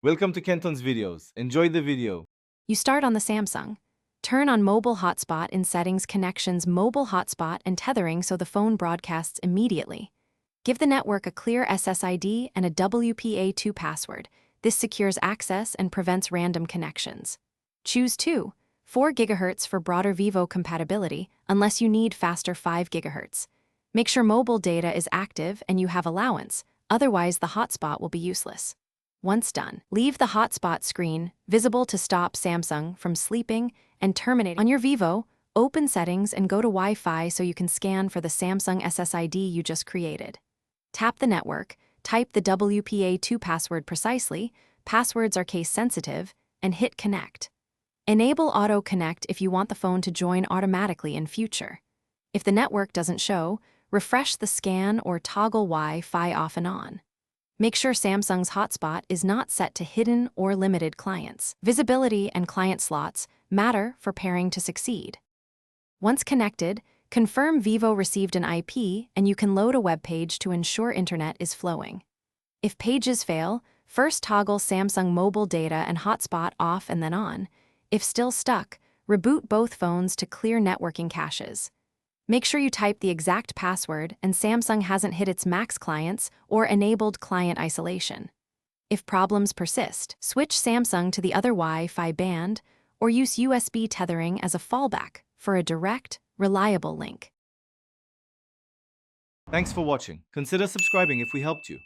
Welcome to Kenton's videos. Enjoy the video. You start on the Samsung. Turn on Mobile Hotspot in Settings, Connections, Mobile Hotspot, and Tethering so the phone broadcasts immediately. Give the network a clear SSID and a WPA2 password. This secures access and prevents random connections. Choose 4 GHz for broader Vivo compatibility, unless you need faster 5 GHz. Make sure mobile data is active and you have allowance, otherwise the hotspot will be useless. Once done, leave the hotspot screen visible to stop Samsung from sleeping and terminating. On your Vivo, open Settings and go to Wi-Fi so you can scan for the Samsung SSID you just created. Tap the network, type the WPA2 password precisely, passwords are case-sensitive, and hit Connect. Enable Auto Connect if you want the phone to join automatically in future. If the network doesn't show, refresh the scan or toggle Wi-Fi off and on. Make sure Samsung's hotspot is not set to hidden or limited clients. Visibility and client slots matter for pairing to succeed. Once connected, confirm Vivo received an IP and you can load a web page to ensure internet is flowing. If pages fail, first toggle Samsung mobile data and hotspot off and then on. If still stuck, reboot both phones to clear networking caches. Make sure you type the exact password and Samsung hasn't hit its max clients or enabled client isolation. If problems persist, switch Samsung to the other Wi-Fi band or use USB tethering as a fallback for a direct, reliable link. Thanks for watching. Consider subscribing if we helped you.